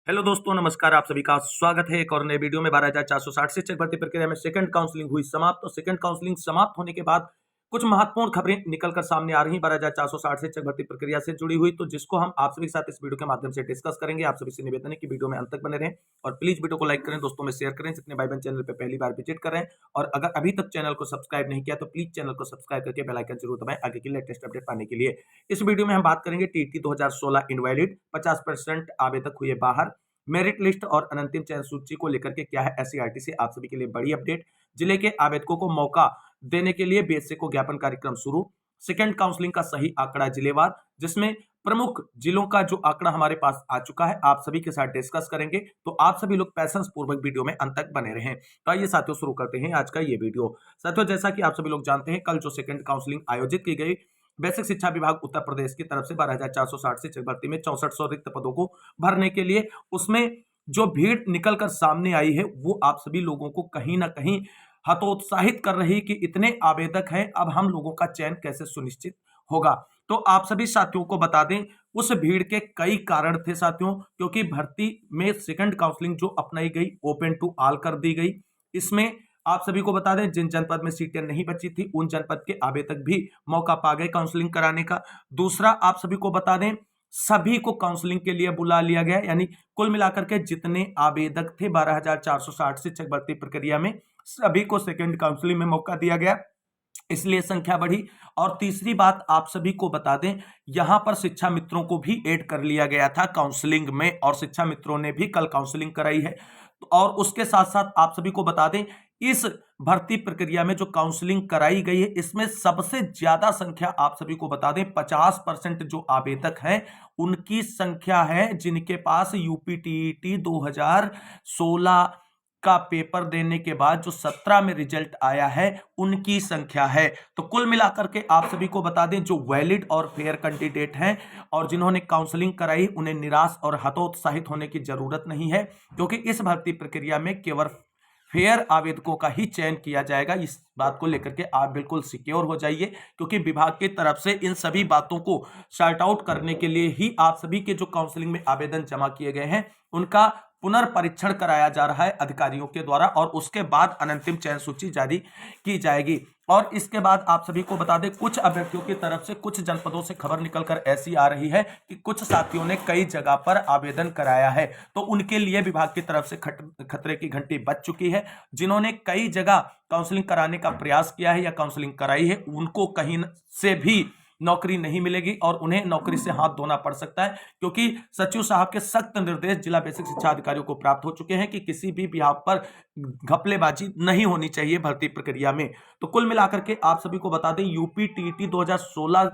Hello दोस्तों, नमस्कार। आप सभी का स्वागत है एक और नए वीडियो में। 12,460 शिक्षक भर्ती प्रक्रिया में सेकंड काउंसलिंग हुई समाप्त। तो सेकंड काउंसलिंग समाप्त होने के बाद कुछ महत्वपूर्ण खबरें निकलकर सामने आ रही 12,460 शिक्षक भर्ती प्रक्रिया से जुड़ी हुई, तो जिसको हम आप सभी के साथ इस वीडियो के माध्यम से डिस्कस करेंगे। आप सभी से निवेदन है कि वीडियो में अंत तक बने रहें और प्लीज वीडियो को लाइक करें, दोस्तों में शेयर करें। जितने भाई बहन चैनल पर पहली बार विजिट कर रहे हैं और अगर अभी तक चैनल को सब्सक्राइब नहीं किया तो प्लीज चैनल को सब्सक्राइब करके बेल आइकन जरूर दबाएं आगे की लेटेस्ट अपडेट पाने के लिए। इस वीडियो में हम बात करेंगे टीटी 2016 इनवैलिड, 50% आवेदक हुए बाहर, मेरिट लिस्ट और अंतिम चयन सूची को लेकर के क्या है एससीईआरटी से आप सभी के लिए बड़ी अपडेट। जिले के आवेदकों को मौका देने के लिए बीएसए को ज्ञापन कार्यक्रम शुरू, सेकंड काउंसलिंग का सही आंकड़ा जिलेवार, जिसमें प्रमुख जिलों का जो आंकड़ा हमारे पास आ चुका है आप सभी के साथ डिस्कस करेंगे। तो आप सभी लोग पैशंस पूर्वक वीडियो में अंत तक बने रहें। तो आइए साथियों शुरू करते हैं आज का ये वीडियो। साथियों, जैसा कि आप सभी लोग जानते हैं, कल जो सेकंड काउंसलिंग आयोजित की गई बेसिक शिक्षा विभाग उत्तर प्रदेश की तरफ से 12,460 शिक्षक भर्ती में 6400 रिक्त पदों को भरने के लिए, उसमें जो भीड़ निकलकर सामने आई है वो आप सभी लोगों को कहीं ना कहीं हतोत्साहित कर रही कि इतने आवेदक हैं, अब हम लोगों का चयन कैसे सुनिश्चित होगा। तो आप सभी साथियों को बता दें, उस भीड़ के कई कारण थे साथियों, क्योंकि भर्ती में सेकंड काउंसलिंग जो अपनाई गई ओपन टू ऑल कर दी गई। इसमें आप सभी को बता दें, जिन जनपद में सीटें नहीं बची थी उन जनपद के आवेदक भी मौका पा गए काउंसलिंग कराने का। दूसरा, आप सभी को बता दें, सभी को काउंसलिंग के लिए बुला लिया गया, यानी कुल मिलाकर के जितने आवेदक थे 12,460 शिक्षक भर्ती प्रक्रिया में, सभी को सेकंड काउंसलिंग में मौका दिया गया, इसलिए संख्या बढ़ी। और तीसरी बात आप सभी को बता दें, यहां पर शिक्षा मित्रों को भी ऐड कर लिया गया था काउंसलिंग में और शिक्षा मित्रों ने भी कल काउंसलिंग कराई है। और उसके साथ साथ आप सभी को बता दें, इस भर्ती प्रक्रिया में जो काउंसलिंग कराई गई है इसमें सबसे ज्यादा संख्या आप सभी को बता दें 50% जो आवेदक हैं उनकी संख्या है, जिनके पास यूपीटीईटी 2016 का पेपर देने के बाद जो 17 में रिजल्ट आया है उनकी संख्या है। तो कुल मिलाकर के आप सभी को बता दें, जो वैलिड और फेयर कैंडिडेट हैं और जिन्होंने काउंसलिंग कराई उन्हें निराश और हतोत्साहित होने की जरूरत नहीं है, क्योंकि इस भर्ती प्रक्रिया में केवल फेयर आवेदकों का ही चयन किया जाएगा। इस बात को लेकर के आप बिल्कुल सिक्योर हो जाइए, क्योंकि विभाग की तरफ से इन सभी बातों को सॉर्ट आउट करने के लिए ही आप सभी के जो काउंसलिंग में आवेदन जमा किए गए हैं उनका पुनर्परीक्षण कराया जा रहा है अधिकारियों के द्वारा और उसके बाद अंतिम चयन सूची जारी की जाएगी। और इसके बाद आप सभी को बता दें, कुछ अभ्यर्थियों की तरफ से कुछ जनपदों से खबर निकलकर ऐसी आ रही है कि कुछ साथियों ने कई जगह पर आवेदन कराया है, तो उनके लिए विभाग की तरफ से खतरे की घंटी बज चुकी है। जिन्होंने कई जगह काउंसलिंग कराने का प्रयास किया है या काउंसलिंग कराई है उनको कहीं से भी नौकरी नहीं मिलेगी और उन्हें नौकरी से हाथ धोना पड़ सकता है, क्योंकि सचिव साहब के सख्त निर्देश जिला बेसिक शिक्षा अधिकारियों को प्राप्त हो चुके हैं कि किसी भी बिहाफ पर घपलेबाजी नहीं होनी चाहिए भर्ती प्रक्रिया में। तो कुल मिलाकर के आप सभी को बता दें, यूपीटीटी 2016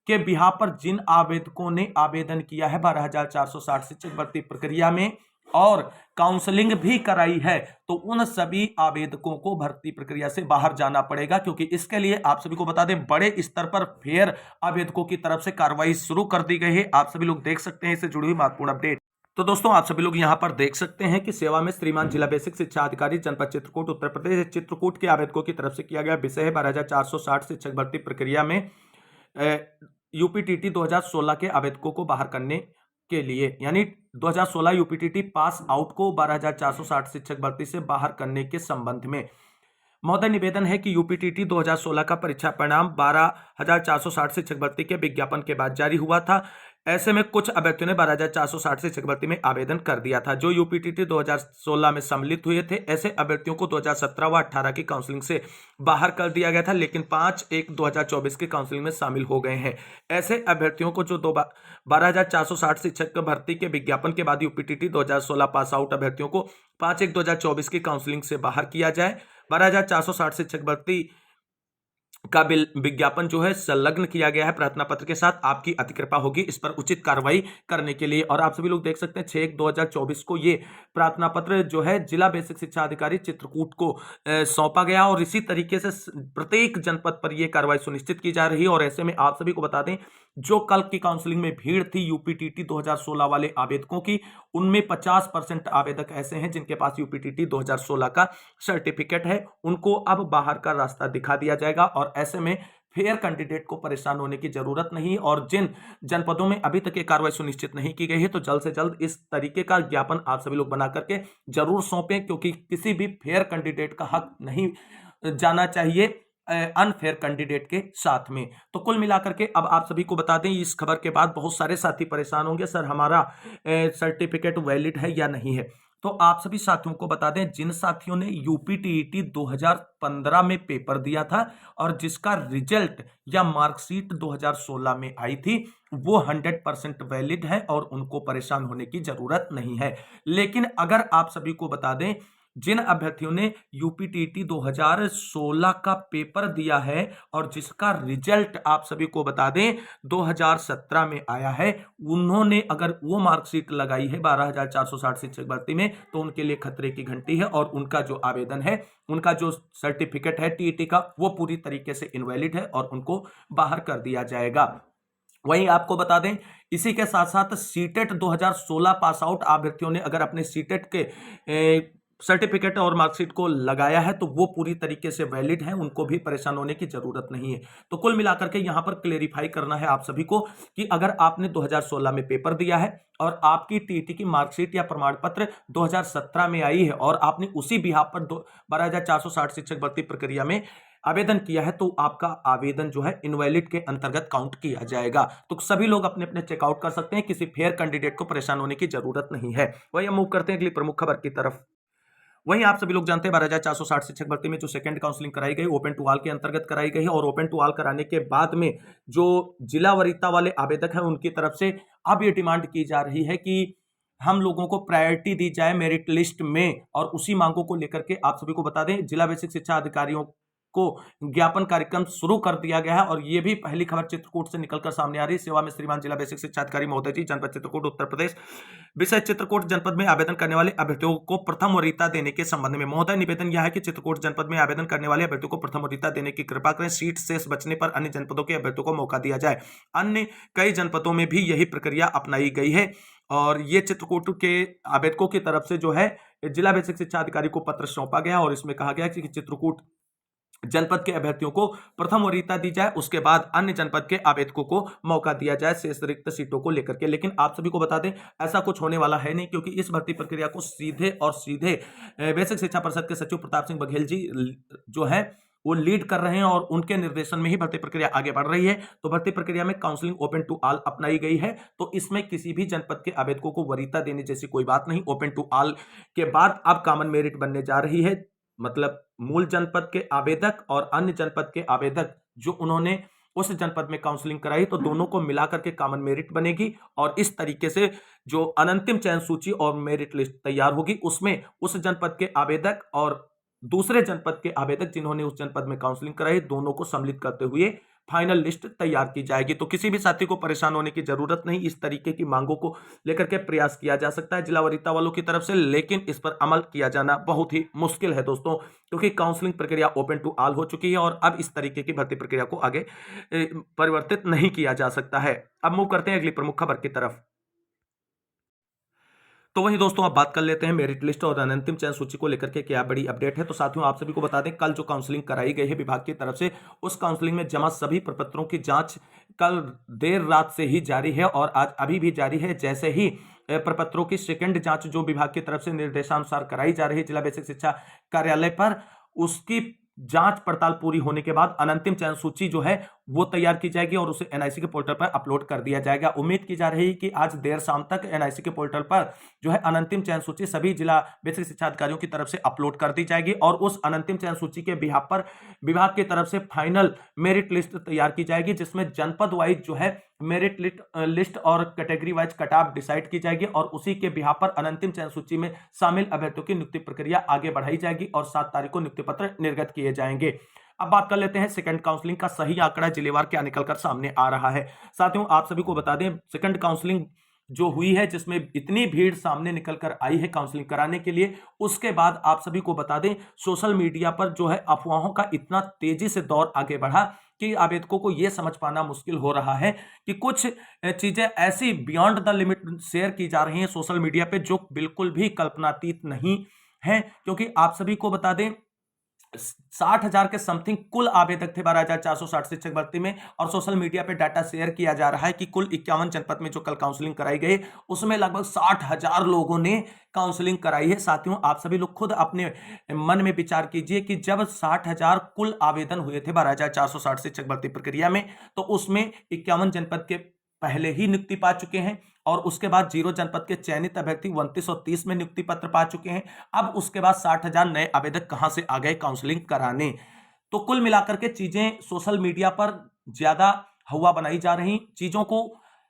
के बिहाफ पर जिन आवेदकों ने आवेदन किया है 12,460 शिक्षक भर्ती प्रक्रिया में और काउंसलिंग भी कराई है, तो उन सभी आवेदकों को भर्ती प्रक्रिया से बाहर जाना पड़ेगा, क्योंकि इसके लिए आप सभी को बता दें बड़े स्तर पर फेयर आवेदकों की तरफ से कार्रवाई शुरू कर दी गई है। आप सभी लोग देख सकते हैं इससे जुड़ी हुई महत्वपूर्ण अपडेट। तो दोस्तों, आप सभी लोग यहां पर देख सकते हैं कि सेवा में श्रीमान जिला बेसिक शिक्षा अधिकारी जनपद चित्रकूट उत्तर प्रदेश, चित्रकूट के आवेदकों की तरफ से किया गया विषय है 12,460 शिक्षक भर्ती प्रक्रिया में यूपीटीटी 2016 के आवेदकों को बाहर करने के लिए, यानी 2016 यूपीटीटी पास आउट को 12,460 शिक्षक भर्ती से बाहर करने के संबंध में महोदय निवेदन है कि यूपीटीटी 2016 का परीक्षा परिणाम 12,460 शिक्षक भर्ती के विज्ञापन के बाद जारी हुआ था। ऐसे में कुछ अभ्यर्थियों ने 12,460 शिक्षक भर्ती में आवेदन कर दिया था जो यूपीटीटी 2016 में सम्मिलित हुए थे। ऐसे अभ्यर्थियों को 2017 व 18 की काउंसलिंग से बाहर कर दिया गया था, लेकिन 5/1/2024 की काउंसलिंग में शामिल हो गए हैं। ऐसे अभ्यर्थियों को जो 12,460 शिक्षक भर्ती के विज्ञापन के बाद यूपीटीटी 2016 पास आउट अभ्यर्थियों को 5/1/2024 की काउंसलिंग से बाहर किया जाए। 12,460 शिक्षक भर्ती का विज्ञापन जो है संलग्न किया गया है प्रार्थना पत्र के साथ, आपकी अति कृपा होगी इस पर उचित कार्रवाई करने के लिए। और आप सभी लोग देख सकते हैं 6/1/2024 को ये प्रार्थना पत्र जो है जिला बेसिक शिक्षा अधिकारी चित्रकूट को सौंपा गया और इसी तरीके से प्रत्येक जनपद पर यह कार्रवाई सुनिश्चित की जा रही है। और ऐसे में आप सभी को बता दें, जो कल की काउंसलिंग में भीड़ थी यूपीटीटी 2016 वाले आवेदकों की, उनमें 50% आवेदक ऐसे हैं जिनके पास यूपीटीटी 2016 का सर्टिफिकेट है, उनको अब बाहर का रास्ता दिखा दिया जाएगा। और ऐसे में फेयर कैंडिडेट को परेशान होने की जरूरत नहीं। और जिन जनपदों में अभी तक ये कार्रवाई सुनिश्चित नहीं की गई है, तो जल्द से जल्द इस तरीके का ज्ञापन आप सभी लोग बना करके जरूर सौंपें, क्योंकि किसी भी फेयर कैंडिडेट का हक नहीं जाना चाहिए अनफेयर कैंडिडेट के साथ में। तो कुल मिलाकर के अब आप सभी को बता दें, इस खबर के बाद बहुत सारे साथी परेशान होंगे, सर हमारा सर्टिफिकेट वैलिड है या नहीं है। तो आप सभी साथियों को बता दें, जिन साथियों ने यूपीटीईटी 2015 में पेपर दिया था और जिसका रिजल्ट या मार्कशीट 2016 में आई थी, वो 100% वैलिड है और उनको परेशान होने की जरूरत नहीं है। लेकिन अगर आप सभी को बता दें, जिन अभ्यर्थियों ने यूपीटीटी 2016 का पेपर दिया है और जिसका रिजल्ट आप सभी को बता दें 2017 में आया है, उन्होंने अगर वो मार्कशीट लगाई है 12,460 शिक्षक भर्ती में, तो उनके लिए खतरे की घंटी है और उनका जो आवेदन है, उनका जो सर्टिफिकेट है टीईटी का, वो पूरी तरीके से इनवैलिड है और उनको बाहर कर दिया जाएगा। वहीं आपको बता दें, इसी के साथ साथ सीटेट 2016 पास आउट अभ्यर्थियों ने अगर अपने सीटेट के सर्टिफिकेट और मार्कशीट को लगाया है, तो वो पूरी तरीके से वैलिड है, उनको भी परेशान होने की जरूरत नहीं है। तो कुल मिलाकर के यहां पर क्लेरिफाई करना है आप सभी को कि अगर आपने 2016 में पेपर दिया है और आपकी टीटी की मार्कशीट या प्रमाण पत्र 2017 में आई है और आपने उसी बिहाफ पर 12,460 शिक्षक भर्ती प्रक्रिया में आवेदन किया है, तो आपका आवेदन जो है इनवैलिड के अंतर्गत काउंट किया जाएगा। तो सभी लोग अपने अपने चेकआउट कर सकते हैं, किसी फेयर कैंडिडेट को परेशान होने की जरूरत नहीं है। वही हम मूव करते हैं अगली प्रमुख खबर की तरफ। वहीं आप सभी लोग जानते हैं 12,460 शिक्षक भर्ती में जो सेकंड काउंसलिंग कराई गई, ओपन टू ऑल के अंतर्गत कराई गई है और ओपन टू ऑल कराने के बाद में जो जिला वरीयता वाले आवेदक हैं, उनकी तरफ से अब ये डिमांड की जा रही है कि हम लोगों को प्रायोरिटी दी जाए मेरिट लिस्ट में। और उसी मांगों को लेकर के आप सभी को बता दें, जिला बेसिक शिक्षा अधिकारियों को ज्ञापन कार्यक्रम शुरू कर दिया गया है। और यह भी पहली खबर चित्रकूट से निकलकर सामने आ रही है। सेवा में श्रीमान जिला बेसिक शिक्षा अधिकारी महोदय जी, जनपद चित्रकूट, उत्तर प्रदेश। विषय चित्रकूट जनपद में आवेदन करने वाले अभ्यर्थियों को प्रथम वरीयता देने के संबंध में महोदय, निवेदन यह है कि चित्रकूट जनपद में आवेदन करने वाले अभ्यर्थियों को प्रथम वरीयता देने की कृपा करें। सीट शेष बचने पर अन्य जनपदों के अभ्यर्थियों को मौका दिया जाए। अन्य कई जनपदों में भी यही प्रक्रिया अपनाई गई है और ये चित्रकूट के आवेदकों की तरफ से जो है जिला बेसिक शिक्षा अधिकारी को पत्र सौंपा गया और इसमें कहा गया कि चित्रकूट जनपद के अभ्यर्थियों को प्रथम वरीयता दी जाए, उसके बाद अन्य जनपद के आवेदकों को मौका दिया जाए शेष रिक्त सीटों को लेकर के। लेकिन आप सभी को बता दें, ऐसा कुछ होने वाला है नहीं, क्योंकि इस भर्ती प्रक्रिया को सीधे बेसिक शिक्षा परिषद के सचिव प्रताप सिंह बघेल जी जो है वो लीड कर रहे हैं और उनके निर्देशन में ही भर्ती प्रक्रिया आगे बढ़ रही है। तो भर्ती प्रक्रिया में काउंसलिंग ओपन टू ऑल अपनाई गई है, तो इसमें किसी भी जनपद के आवेदकों को वरीयता देने जैसी कोई बात नहीं। ओपन टू ऑल के बाद अब कॉमन मेरिट बनने जा रही है, मतलब मूल जनपद के आवेदक और अन्य जनपद के आवेदक जो उन्होंने उस जनपद में काउंसलिंग कराई, तो दोनों को मिलाकर के कॉमन मेरिट बनेगी और इस तरीके से जो अनंतिम चयन सूची और मेरिट लिस्ट तैयार होगी, उसमें उस जनपद के आवेदक और दूसरे जनपद के आवेदक जिन्होंने उस जनपद में काउंसलिंग कराई, दोनों को सम्मिलित करते हुए फाइनल लिस्ट तैयार की जाएगी। तो किसी भी साथी को परेशान होने की जरूरत नहीं, इस तरीके की मांगों को लेकर के प्रयास किया जा सकता है जिला वरीयता वालों की तरफ से, लेकिन इस पर अमल किया जाना बहुत ही मुश्किल है दोस्तों, क्योंकि काउंसलिंग प्रक्रिया ओपन टू ऑल हो चुकी है और अब इस तरीके की भर्ती प्रक्रिया को आगे परिवर्तित नहीं किया जा सकता है। अब मूव करते हैं अगली प्रमुख खबर की तरफ। तो वही दोस्तों, अब बात कर लेते हैं मेरिट लिस्ट और अंतिम चयन सूची को लेकर के क्या बड़ी अपडेट है। तो साथियों, आप सभी को बता दें, कल जो काउंसलिंग कराई गई है विभाग की तरफ से, उस काउंसलिंग में जमा सभी प्रपत्रों की जांच कल देर रात से ही जारी है और आज अभी भी जारी है। जैसे ही प्रपत्रों की सेकंड जांच जो विभाग की तरफ से निर्देशानुसार कराई जा रही है जिला बेसिक शिक्षा कार्यालय पर, उसकी जांच पड़ताल पूरी होने के बाद अनंतिम चयन सूची जो है वो तैयार की जाएगी और उसे एनआईसी के पोर्टल पर अपलोड कर दिया जाएगा। उम्मीद की जा रही है कि आज देर शाम तक एनआईसी के पोर्टल पर जो है अनंतिम चयन सूची सभी जिला बेसिक शिक्षा अधिकारियों की तरफ से अपलोड कर दी जाएगी और उस अनंतिम चयन सूची के बिहाफ पर विभाग की तरफ से फाइनल मेरिट लिस्ट तैयार की जाएगी, जिसमें जनपद वाइज जो है मेरिट लिस्ट और category wise cut off decide की जाएगी और उसी के बिहाफ पर अनंतिम चयन सूची में शामिल अभ्यर्थियों की नियुक्ति प्रक्रिया आगे बढ़ाई जाएगी और 7 तारीख को नियुक्ति पत्र निर्गत किए जाएंगे। अब बात कर लेते हैं सेकंड काउंसलिंग का सही आंकड़ा जिलेवार क्या निकलकर सामने आ रहा है। साथियों, आप सभी को बता दें, सेकंड काउंसलिंग जो हुई है जिसमें इतनी भीड़ सामने निकलकर आई है काउंसलिंग कराने के लिए, उसके बाद आप सभी को बता दें सोशल मीडिया पर जो है अफवाहों का इतना तेजी से दौर आगे बढ़ा कि आवेदकों को यह समझ पाना मुश्किल हो रहा है कि कुछ चीजें ऐसी बियॉन्ड द लिमिट शेयर की जा रही हैं सोशल मीडिया पे जो बिल्कुल भी कल्पनातीत नहीं है। क्योंकि आप सभी को बता दें, 60,000 के समथिंग कुल आवेदक थे 12,460 शिक्षक भर्ती में। और सोशल मीडिया पे डाटा शेयर किया जा रहा है कि कुल 51 जनपद में जो कल काउंसलिंग कराई गई उसमें लगभग 60,000 लोगों ने काउंसलिंग कराई है। साथियों, आप सभी लोग खुद अपने मन में विचार कीजिए कि जब 60,000 कुल आवेदन हुए थे 12,460 शिक्षक भर्ती प्रक्रिया में, तो उसमें 51 जनपद के पहले ही नियुक्ति पा चुके हैं और उसके बाद 0 जनपद के चयनित अभ्यर्थी 2930 में नियुक्ति पत्र पा चुके हैं। अब उसके बाद 60,000 नए आवेदक कहां से आ गए काउंसलिंग कराने। तो कुल मिलाकर के चीजें सोशल मीडिया पर ज्यादा हवा बनाई जा रही। चीजों को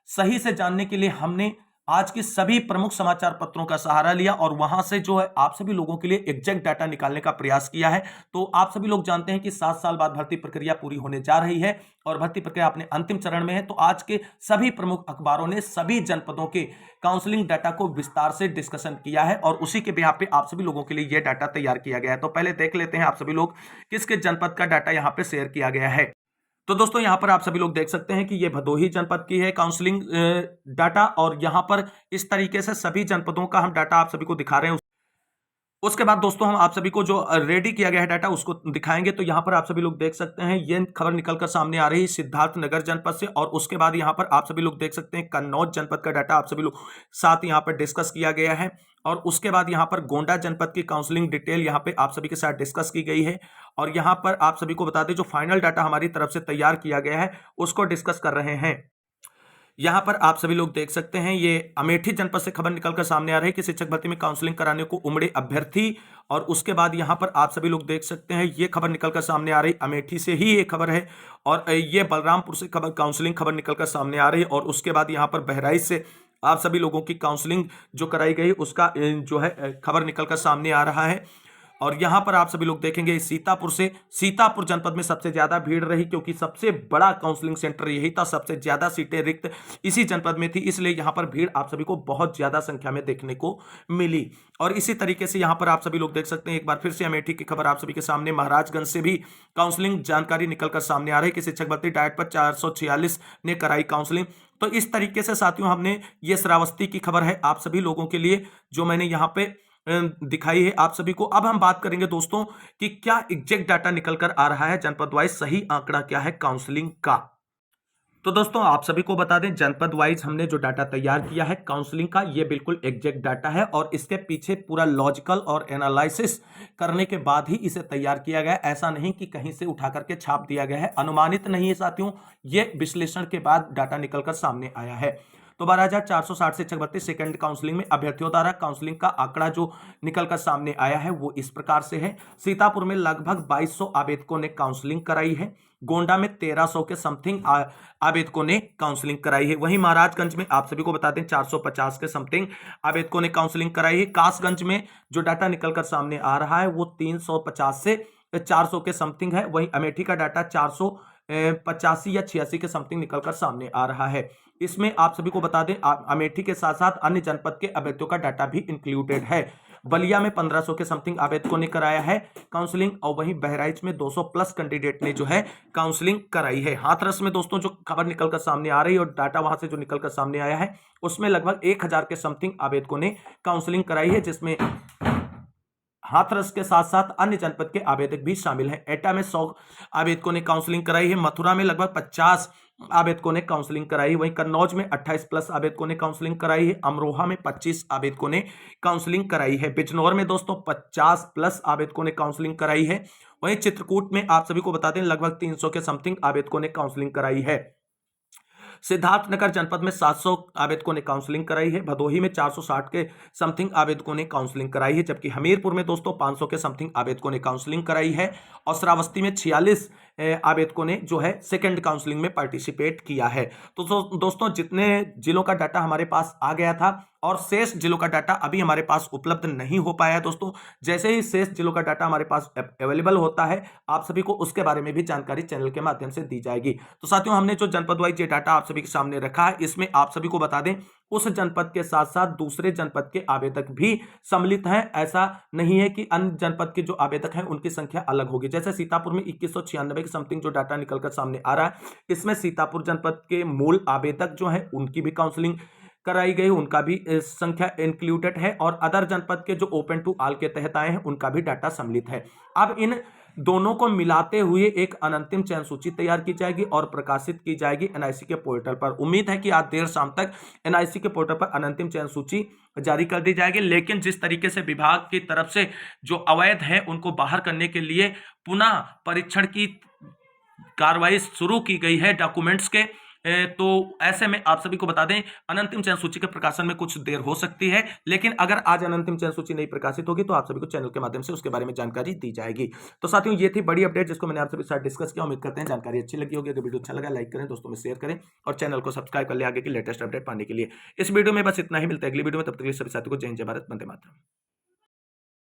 सही से जानने के लिए हमने आज के सभी प्रमुख समाचार पत्रों का सहारा लिया और वहां से जो है आप सभी लोगों के लिए एग्जैक्ट डाटा निकालने का प्रयास किया है। तो आप सभी लोग जानते हैं कि 7 साल बाद भर्ती प्रक्रिया पूरी होने जा रही है और भर्ती प्रक्रिया अपने अंतिम चरण में है। तो आज के सभी प्रमुख अखबारों ने सभी जनपदों के काउंसलिंग डाटा को विस्तार से डिस्कशन किया है और उसी के बिहाफ पे आप सभी लोगों के लिए यह डाटा तैयार किया गया है। तो पहले देख लेते हैं आप सभी लोग किस किस जनपद का डाटा यहां पे शेयर किया गया है। तो दोस्तों, यहां पर आप सभी लोग देख सकते हैं कि ये भदोही जनपद की है काउंसलिंग डाटा और यहां पर इस तरीके से सभी जनपदों का हम डाटा आप सभी को दिखा रहे हैं। उसके बाद दोस्तों हम आप सभी को जो रेडी किया गया है डाटा उसको दिखाएंगे। तो यहां पर आप सभी लोग देख सकते हैं ये खबर निकलकर सामने आ रही है सिद्धार्थनगर जनपद से और उसके बाद यहां पर आप सभी लोग देख सकते हैं कन्नौज जनपद का डाटा आप सभी लोग साथ यहां पर डिस्कस किया गया है। और उसके बाद यहां पर गोंडा जनपद की काउंसलिंग डिटेल यहां पे आप सभी के साथ डिस्कस की गई है। और यहां पर आप सभी को बता दें जो फाइनल डाटा हमारी तरफ से तैयार किया गया है उसको डिस्कस कर रहे हैं। यहां पर आप सभी लोग देख सकते हैं ये अमेठी जनपद से खबर निकलकर सामने आ रही है कि शिक्षक भर्ती में काउंसलिंग कराने को उमड़े अभ्यर्थी। और उसके बाद यहां पर आप सभी लोग देख सकते हैं ये खबर निकलकर सामने आ रही अमेठी से ही ये खबर है। और ये बलरामपुर से खबर काउंसलिंग खबर निकलकर सामने आ रही है। और उसके बाद यहां पर बहराइच से आप सभी लोगों की काउंसलिंग जो कराई गई उसका जो है खबर निकलकर सामने आ रहा है। और यहां पर आप सभी लोग देखेंगे सीतापुर जनपद में सबसे ज्यादा भीड़ रही क्योंकि सबसे बड़ा काउंसलिंग सेंटर यही था, सबसे ज्यादा सीटें रिक्त इसी जनपद में थी, इसलिए यहां पर भीड़ आप सभी को बहुत ज्यादा संख्या में देखने को मिली। और इसी तरीके से यहां पर आप सभी लोग देख सकते हैं एक बार फिर से अमेठी की खबर आप सभी के सामने महाराजगंज से भी काउंसलिंग जानकारी निकलकर सामने आ रही है कि शिक्षक भर्ती डाइट पर 446 ने कराई काउंसलिंग। तो इस तरीके से साथियों हमने ये श्रावस्ती की खबर है आप सभी लोगों के लिए जो मैंने यहाँ पे दिखाई है आप सभी को। अब हम बात करेंगे दोस्तों कि क्या एग्जैक्ट डाटा निकल कर आ रहा है जनपद वाइज, सही आंकड़ा क्या है काउंसलिंग का। तो दोस्तों आप सभी को बता दें जनपद वाइज हमने जो डाटा तैयार किया है काउंसलिंग का ये बिल्कुल एग्जैक्ट डाटा है और इसके पीछे पूरा लॉजिकल और एनालिसिस करने के बाद ही इसे तैयार किया गया। ऐसा नहीं कि कहीं से उठा करके छाप दिया गया है, अनुमानित नहीं है साथियों, ये विश्लेषण के बाद डाटा निकलकर सामने आया है। तो 12,460 शिक्षक भर्ती सेकेंड काउंसलिंग में अभ्यर्थियों द्वारा काउंसलिंग का आंकड़ा जो निकलकर सामने आया है वो इस प्रकार से है। सीतापुर में लगभग 2200 आवेदकों ने काउंसलिंग कराई है। गोंडा में 1300 के समथिंग आवेदकों ने काउंसलिंग कराई है। वहीं महाराजगंज में आप सभी को बता दें 450 के समथिंग आवेदकों ने काउंसलिंग कराई है। कासगंज में जो डाटा निकलकर सामने आ रहा है वो 350 से 400 के समथिंग है। वहीं अमेठी का डाटा 485 या 86 के समथिंग निकलकर सामने आ रहा है। इसमें आप सभी को बता दें अमेठी के साथ साथ अन्य जनपद के अभ्यर्थियों का डाटा भी इंक्लूडेड है। बलिया में 1500 के समथिंग आवेदकों ने कराया है काउंसलिंग और वहीं बहराइच में 200 प्लस कैंडिडेट ने जो है काउंसलिंग कराई है। हाथरस में दोस्तों जो खबर निकलकर सामने आ रही है और डाटा वहां से जो निकलकर सामने आया है उसमें लगभग 1000 के समथिंग आवेदकों ने काउंसलिंग कराई है, जिसमें हाथरस के साथ साथ अन्य जनपद के आवेदक भी शामिल हैं। एटा में 100 आवेदकों ने काउंसलिंग कराई है। मथुरा में लगभग 50 आवेदकों ने काउंसलिंग कराई है। वहीं कन्नौज में 28 प्लस आवेदकों ने काउंसलिंग कराई है। अमरोहा में 25 आवेदकों ने काउंसलिंग कराई है। बिजनौर में दोस्तों 50 प्लस आवेदकों ने काउंसलिंग कराई है। वहीं चित्रकूट में आप सभी को बता दें लगभग 300 के समथिंग आवेदकों ने काउंसलिंग कराई है। सिद्धार्थनगर जनपद में 700 आवेदकों ने काउंसलिंग कराई है। भदोही में 460 के समथिंग आवेदकों ने काउंसलिंग कराई है, जबकि हमीरपुर में दोस्तों 500 के समथिंग आवेदकों ने काउंसलिंग कराई है। और श्रावस्ती में 46 आवेदकों ने जो है सेकंड काउंसलिंग में पार्टिसिपेट किया है। तो दोस्तों जितने जिलों का डाटा हमारे पास आ गया था और शेष जिलों का डाटा अभी हमारे पास उपलब्ध नहीं हो पाया है दोस्तों, जैसे ही शेष जिलों का डाटा हमारे पास अवेलेबल होता है आप सभी को उसके बारे में भी जानकारी चैनल के माध्यम से दी जाएगी। तो साथियों हमने जो जनपद वाइज ये डाटा आप सभी के सामने रखा है इसमें आप सभी को बता दें उस जनपद के साथ साथ दूसरे जनपद के आवेदक भी सम्मिलित हैं। ऐसा नहीं है कि अन्य जनपद के जो आवेदक हैं उनकी संख्या अलग होगी। जैसे सीतापुर में 2196 के समथिंग जो डाटा निकलकर सामने आ रहा है इसमें सीतापुर जनपद के मूल आवेदक जो है उनकी भी काउंसलिंग कराई गई, उनका भी संख्या इंक्लूडेड है और अदर जनपद के जो ओपन टू ऑल के तहत आए हैं उनका भी डाटा सम्मिलित है। अब इन दोनों को मिलाते हुए एक अनंतिम चयन सूची तैयार की जाएगी और प्रकाशित की जाएगी एनआईसी के पोर्टल पर। उम्मीद है कि आज देर शाम तक एनआईसी के पोर्टल पर अनंतिम चयन सूची जारी कर दी जाएगी। लेकिन जिस तरीके से विभाग की तरफ से जो अवैध है उनको बाहर करने के लिए पुनः परीक्षण की कार्रवाई शुरू की गई है डॉक्यूमेंट्स के, तो ऐसे में आप सभी को बता दें अनंतिम चयन सूची के प्रकाशन में कुछ देर हो सकती है, लेकिन अगर आज अनंतिम चयन सूची नहीं प्रकाशित होगी तो आप सभी को चैनल के माध्यम से उसके बारे में जानकारी दी जाएगी। तो साथियों ये थी बड़ी अपडेट जिसको मैंने आप सभी के साथ डिस्कस किया। उम्मीद करते हैं जानकारी अच्छी लगी होगी। अगर वीडियो अच्छा लगा लाइक करें, दोस्तों में शेयर करें और चैनल को सब्सक्राइब कर ले आगे की लेटेस्ट अपडेट पाने के लिए। इस वीडियो में बस इतना ही, मिलता है अगली वीडियो में, तब तक के लिए सभी साथियों को जय हिंद जय भारत, वंदे मातरम।